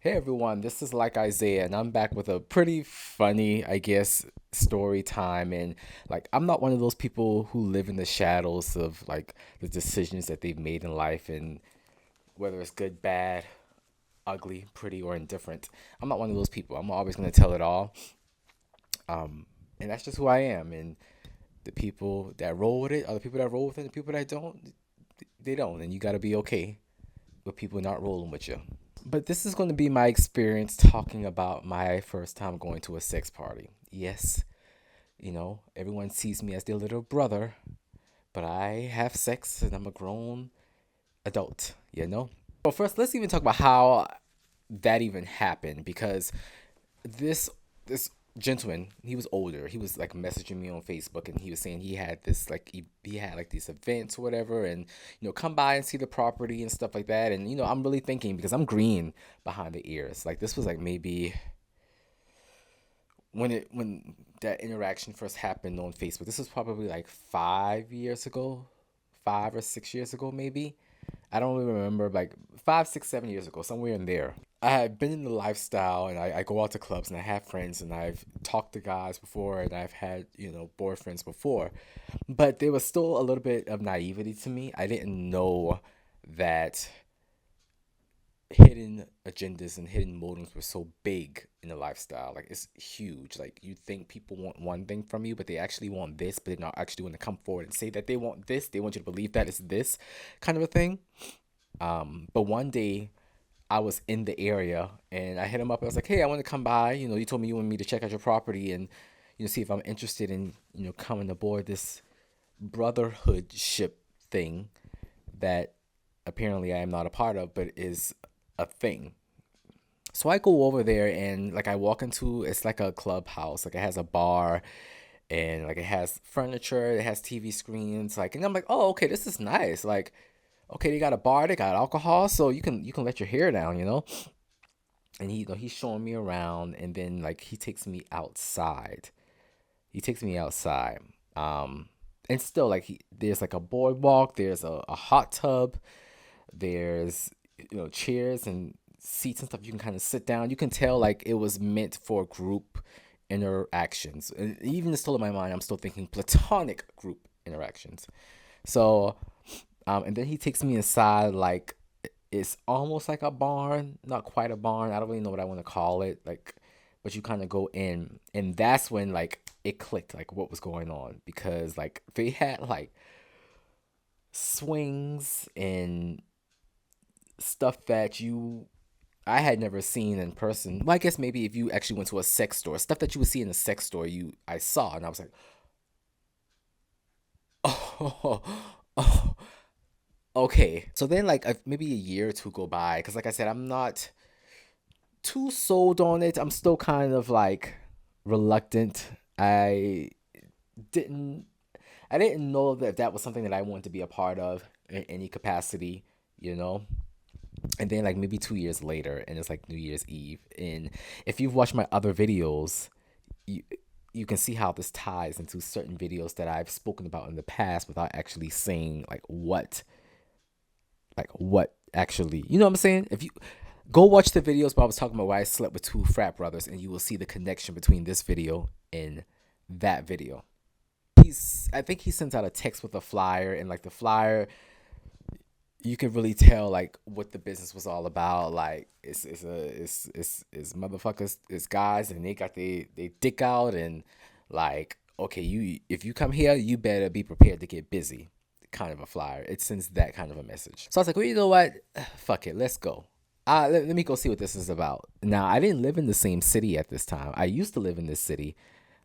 Hey everyone, this is like Isaiah, and I'm back with a pretty funny, I guess, story time. And like, I'm not one of those people who live in the shadows of like the decisions that they've made in life, and whether it's good, bad, ugly, pretty, or indifferent. I'm not one of those people. I'm always gonna tell it all, and that's just who I am. And the people that roll with it are the people that roll with it, and the people that don't, they don't. And you gotta be okay with people not rolling with you. But this is going to be my experience talking about my first time going to a sex party. Yes, everyone sees me as their little brother, but I have sex and I'm a grown adult. But first, let's even talk about how that even happened because this gentleman, he was older. He was like messaging me on Facebook and he was saying he had this like he had like these events or whatever, and come by and see the property and stuff like that. And I'm really thinking, because I'm green behind the ears, like this was like maybe when that interaction first happened on Facebook. This was probably like 5 years ago, 5 or 6 years ago, maybe. I don't really remember, like 5, 6, 7 years ago, somewhere in there. I had been in the lifestyle, and I go out to clubs and I have friends and I've talked to guys before and I've had, boyfriends before. But there was still a little bit of naivety to me. I didn't know that hidden agendas and hidden motives were so big in the lifestyle. Like, it's huge. Like, you think people want one thing from you, but they actually want this, but they're not actually want to come forward and say that they want this. They want you to believe that it's this kind of a thing. But one day I was in the area and I hit him up. I was like, hey, I want to come by. You told me you wanted me to check out your property and, see if I'm interested in, coming aboard this brotherhood ship thing that apparently I am not a part of, but is a thing. So I go over there and like I walk into, it's like a clubhouse. Like it has a bar and like it has furniture, it has TV screens, like, and I'm like, oh, okay, this is nice. Like, okay, they got a bar, they got alcohol, so you can let your hair down. And he's showing me around, and then like he takes me outside. He takes me outside. And still like there's like a boardwalk, there's a hot tub, there's chairs and seats and stuff. You can kind of sit down. You can tell like it was meant for group interactions. And even still in my mind, I'm still thinking platonic group interactions. So, and then he takes me inside, like it's almost like a barn, not quite a barn. I don't really know what I want to call it. Like, but you kind of go in, and that's when like it clicked, like what was going on, because like they had like swings and stuff that I had never seen in person. Well, I guess maybe if you actually went to a sex store, stuff that you would see in a sex store, I saw, and I was like, oh, oh, okay. So then, like maybe a year or two go by, because like I said, I'm not too sold on it. I'm still kind of like reluctant. Didn't I didn't know that that was something that I wanted to be a part of in any capacity, you know. And then like maybe 2 years later, and it's like New Year's Eve, and if you've watched my other videos, you you can see how this ties into certain videos that I've spoken about in the past without actually saying like what actually, you know what I'm saying. If you go watch the videos where I was talking about why I slept with two frat brothers, and you will see the connection between this video and that video. I think he sent out a text with a flyer, and like the flyer, you can really tell like what the business was all about. Like it's motherfuckers, it's guys, and they got they dick out, and like, okay, you if you come here, you better be prepared to get busy. Kind of a flyer. It sends that kind of a message. So I was like, well, you know what? Fuck it, let's go. Let me go see what this is about. Now, I didn't live in the same city at this time. I used to live in this city,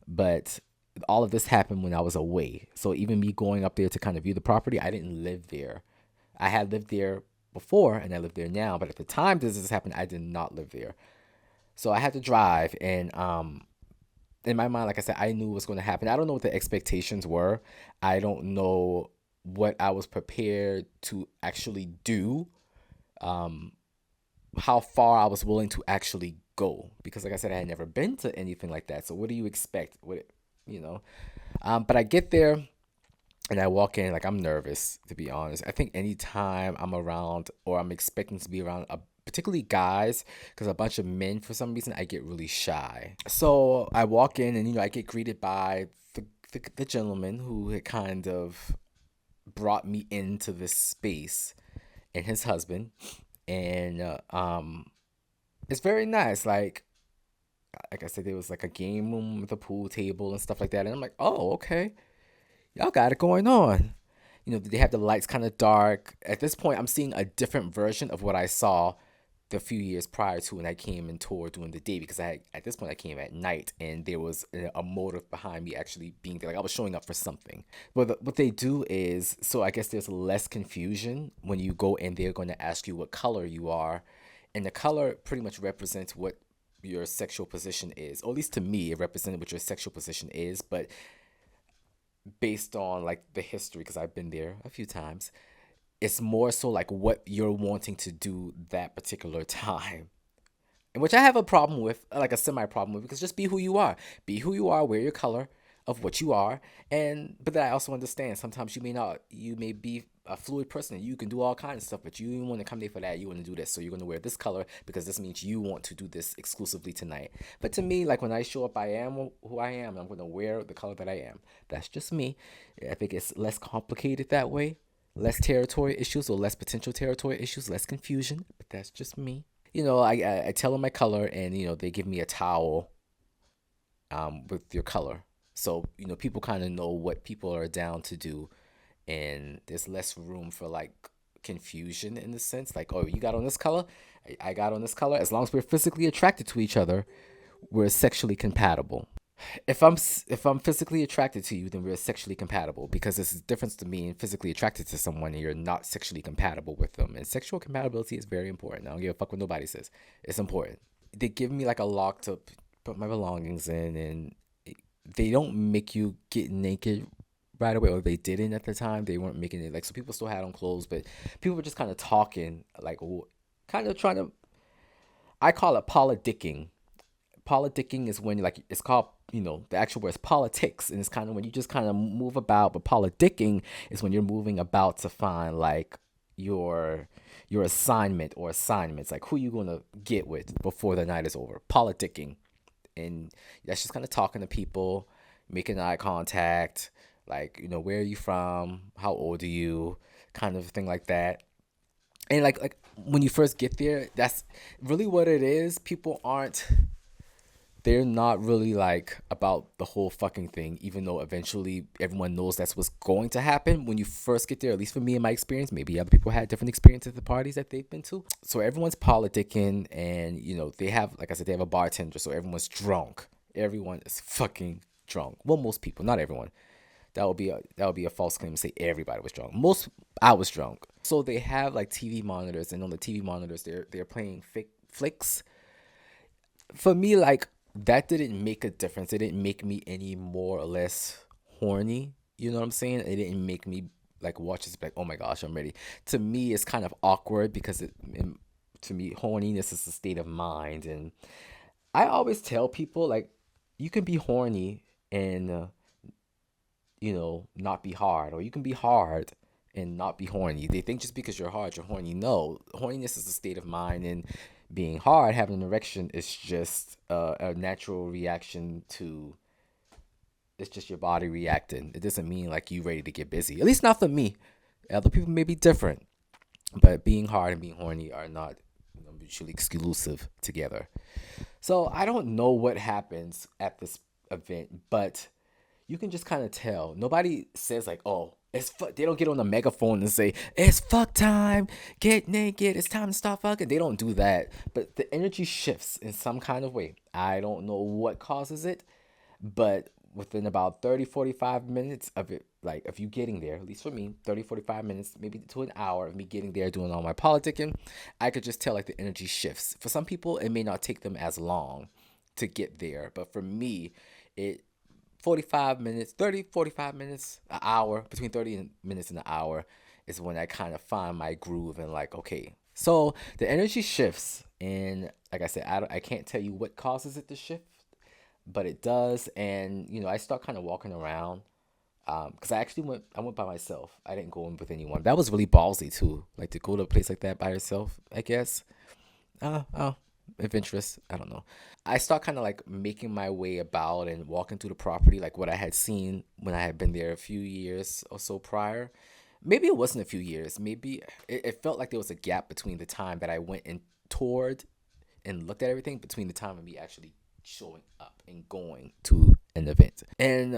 but all of this happened when I was away. So even me going up there to kind of view the property, I didn't live there. I had lived there before and I live there now, but at the time this happened, I did not live there. So I had to drive, and in my mind, like I said, I knew what was going to happen. I don't know what the expectations were. I don't know what I was prepared to actually do, how far I was willing to actually go, because like I said, I had never been to anything like that. So what do you expect? You know? But I get there and I walk in, like I'm nervous, to be honest. I think anytime I'm around or I'm expecting to be around a particularly guys, because a bunch of men, for some reason, I get really shy. So I walk in and, I get greeted by the gentleman who had kind of brought me into this space, and his husband. And it's very nice. Like I said, there was like a game room with a pool table and stuff like that. And I'm like, oh, okay, y'all got it going on. They have the lights kind of dark. At this point, I'm seeing a different version of what I saw the few years prior to when I came and toured during the day, because at this point I came at night and there was a motive behind me actually being there. Like I was showing up for something. But what they do is, so I guess there's less confusion when you go and they're going to ask you what color you are, and the color pretty much represents what your sexual position is, or at least to me it represented what your sexual position is. But based on like the history, because I've been there a few times, it's more so like what you're wanting to do that particular time. And which I have a problem with, like a semi problem with, because just be who you are. Be who you are, wear your color of what you are. And but then I also understand sometimes you may be a fluid person and you can do all kinds of stuff, but you want to come there for that, you want to do this. So you're gonna wear this color because this means you want to do this exclusively tonight. But to me, like when I show up, I am who I am, and I'm gonna wear the color that I am. That's just me. I think it's less complicated that way. Less territory issues, or less potential territory issues, less confusion, but that's just me. I tell them my color, and they give me a towel with your color. So, people kind of know what people are down to do, and there's less room for like confusion in the sense like, oh, you got on this color, I got on this color. As long as we're physically attracted to each other, we're sexually compatible. If I'm physically attracted to you, then we're sexually compatible, because there's a difference to being physically attracted to someone and you're not sexually compatible with them. And sexual compatibility is very important. I don't give a fuck what nobody says. It's important. They give me like a lock to put my belongings in, and they don't make you get naked right away, or they didn't at the time. They weren't making it like, so people still had on clothes, but people were just kind of talking, like kind of trying to. I call it politicking. Politicking is when like it's called, the actual word is politics, and it's kind of when you just kind of move about. But politicking is when you're moving about to find like your assignment or assignments, like who you gonna get with before the night is over. Politicking. And that's just kind of talking to people, making eye contact, like, where are you from, how old are you, kind of thing like that. And like when you first get there, that's really what it is. They're not really like about the whole fucking thing, even though eventually everyone knows that's what's going to happen when you first get there. At least for me, in my experience, maybe other people had different experiences at the parties that they've been to. So everyone's politicking, and they have, like I said, they have a bartender, so everyone's drunk. Everyone is fucking drunk. Well, most people, not everyone. That would be a false claim to say everybody was drunk. I was drunk. So they have like TV monitors, and on the TV monitors, they're playing fake flicks. For me, like, that didn't make a difference. It didn't make me any more or less horny. You know what I'm saying? It didn't make me like watch this like, oh my gosh, I'm ready. To me, it's kind of awkward because to me, horniness is a state of mind, and I always tell people like, you can be horny and not be hard, or you can be hard and not be horny. They think just because you're hard, you're horny. No, horniness is a state of mind, and being hard, having an erection, is just a natural reaction to. It's just your body reacting. It doesn't mean like you ready to get busy. At least not for me. Other people may be different, but being hard and being horny are not mutually exclusive together. So I don't know what happens at this event, but you can just kind of tell. Nobody says like, "Oh, it's fuck." They don't get on the megaphone and say, "It's fuck time. Get naked. It's time to start fucking." They don't do that. But the energy shifts in some kind of way. I don't know what causes it, but within about 30, 45 minutes of it, like of you getting there, at least for me, 30, 45 minutes, maybe to an hour of me getting there, doing all my politicking, I could just tell like the energy shifts. For some people, it may not take them as long to get there, but for me, it 45 minutes, 30, 45 minutes, an hour, between 30 minutes and an hour is when I kind of find my groove and like, okay. So the energy shifts, and like I said, I can't tell you what causes it to shift, but it does. And I start kind of walking around, because I went by myself. I didn't go in with anyone. That was really ballsy too, like to go to a place like that by yourself, I guess. Oh, adventurous. I don't know. I start kind of like making my way about and walking through the property, like what I had seen when I had been there a few years or so prior. Maybe it wasn't a few years. Maybe it felt like there was a gap between the time that I went and toured and looked at everything between the time of me actually showing up and going to an event. And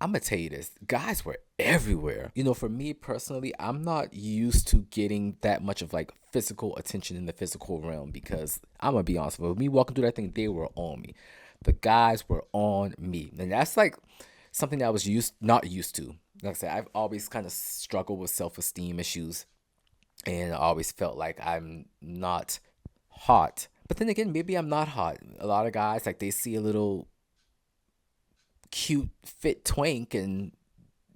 I'm gonna tell you this, guys were everywhere. For me personally, I'm not used to getting that much of like physical attention in the physical realm because I'm gonna be honest with me walking through that thing, they were on me. The guys were on me. And that's like something that I was not used to. Like I said, I've always kind of struggled with self-esteem issues and I always felt like I'm not hot. But then again, maybe I'm not hot. A lot of guys like they see a little cute fit twink and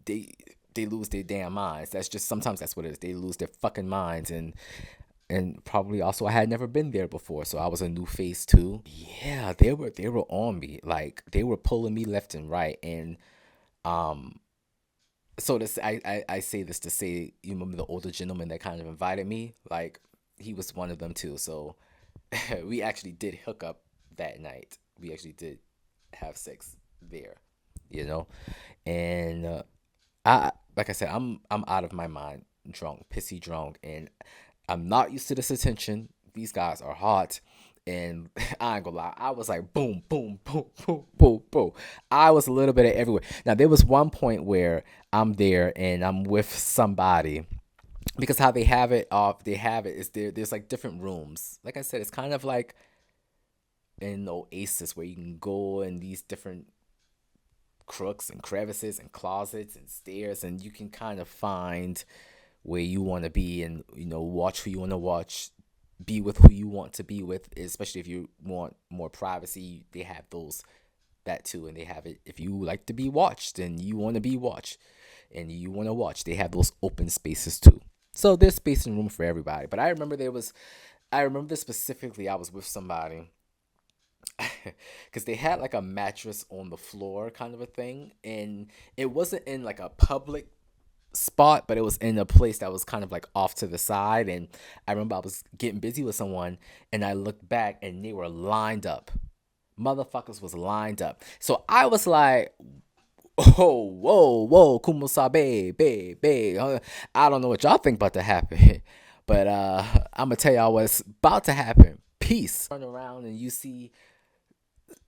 they they lose their damn minds. That's just sometimes that's what it is. They lose their fucking minds and probably also I had never been there before, so I was a new face too. Yeah, they were on me. Like they were pulling me left and right and um so this I say this to say you remember the older gentleman that kind of invited me? Like he was one of them too. So we actually did hook up that night. We actually did have sex there, you know? And I like I said, I'm out of my mind, drunk, pissy drunk, and I'm not used to this attention. These guys are hot, and I ain't gonna lie, I was like boom, boom, boom, boom, boom, boom. I was a little bit of everywhere. Now there was one point where I'm there and I'm with somebody because how they have it is there's like different rooms. Like I said, it's kind of like an oasis where you can go in these different crooks and crevices and closets and stairs and you can kind of find where you want to be and watch who you want to watch, be with who you want to be with, especially if you want more privacy. They have those that too, and they have it if you like to be watched and you want to be watched and you want to watch, they have those open spaces too. So there's space and room for everybody. But I remember specifically I was with somebody because they had like a mattress on the floor kind of a thing and it wasn't in like a public spot but it was in a place that was kind of like off to the side. And I remember I was getting busy with someone and I looked back and they were lined up. Motherfuckers was lined up, so I was like, oh, whoa, whoa, kumosabe, babe. I don't know what y'all think about to happen, but I'm gonna tell y'all what's about to happen. Peace. Turn around and you see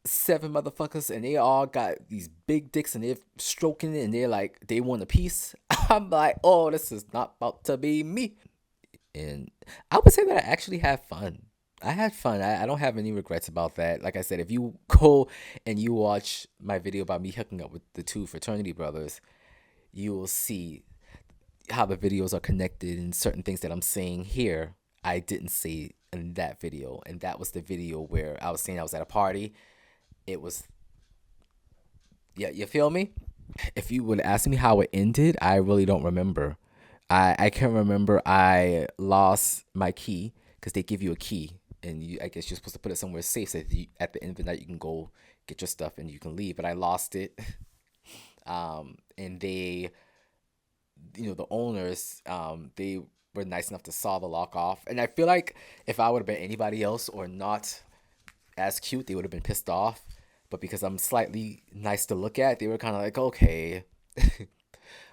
seven motherfuckers and they all got these big dicks and they're stroking it and they're like they want a piece. I'm like, oh, this is not about to be me. And I would say that I actually had fun. I had fun. I don't have any regrets about that. Like I said, if you go and you watch my video about me hooking up with the two fraternity brothers, you will see how the videos are connected and certain things that I'm saying here I didn't say in that video. And that was the video where I was saying I was at a party. It was, yeah, you feel me? If you would ask me how it ended, I really don't remember. I can remember I lost my key because they give you a key and I guess you're supposed to put it somewhere safe so that at the end of the night you can go get your stuff and you can leave. But I lost it, and the owners, they were nice enough to saw the lock off. And I feel like if I would have been anybody else or not as cute, they would have been pissed off. But because I'm slightly nice to look at, they were kind of like, okay,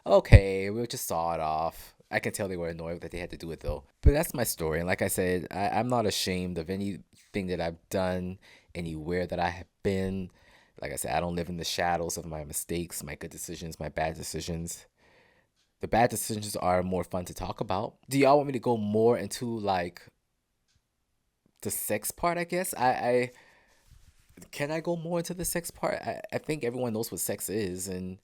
okay, we'll just saw it off. I can tell they were annoyed that they had to do it though. But that's my story. And like I said, I'm not ashamed of anything that I've done, anywhere that I have been. Like I said, I don't live in the shadows of my mistakes, my good decisions, my bad decisions. The bad decisions are more fun to talk about. Do y'all want me to go more into like the sex part, I guess? I can I go more into the sex part? I think everyone knows what sex is and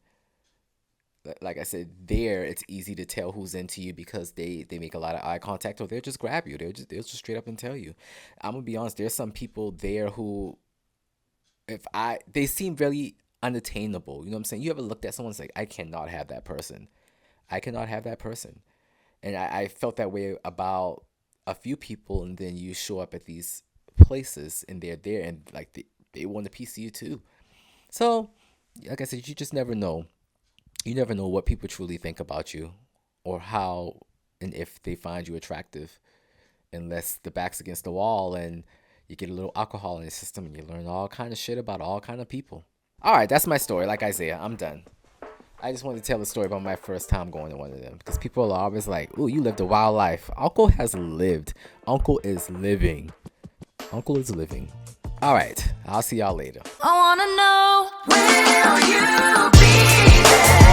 like I said, there it's easy to tell who's into you because they make a lot of eye contact or they'll just grab you. They'll just straight up and tell you. I'm gonna be honest. There's some people there who, if I they seem really unattainable. You know what I'm saying? You ever looked at someone's like, I cannot have that person. I cannot have that person. And I felt that way about a few people, and then you show up at these places and they're there and like they want a piece of you too. So, like I said, you just never know. You never know what people truly think about you or how and if they find you attractive. unless the back's against the wall and you get a little alcohol in your system and you learn all kind of shit about all kind of people. All right, that's my story. Like Isaiah, I'm done. I just wanted to tell the story about my first time going to one of them, because people are always like, ooh, you lived a wild life. Uncle has lived. Uncle is living. Uncle is living. All right, I'll see y'all later. I wanna know, will you be there?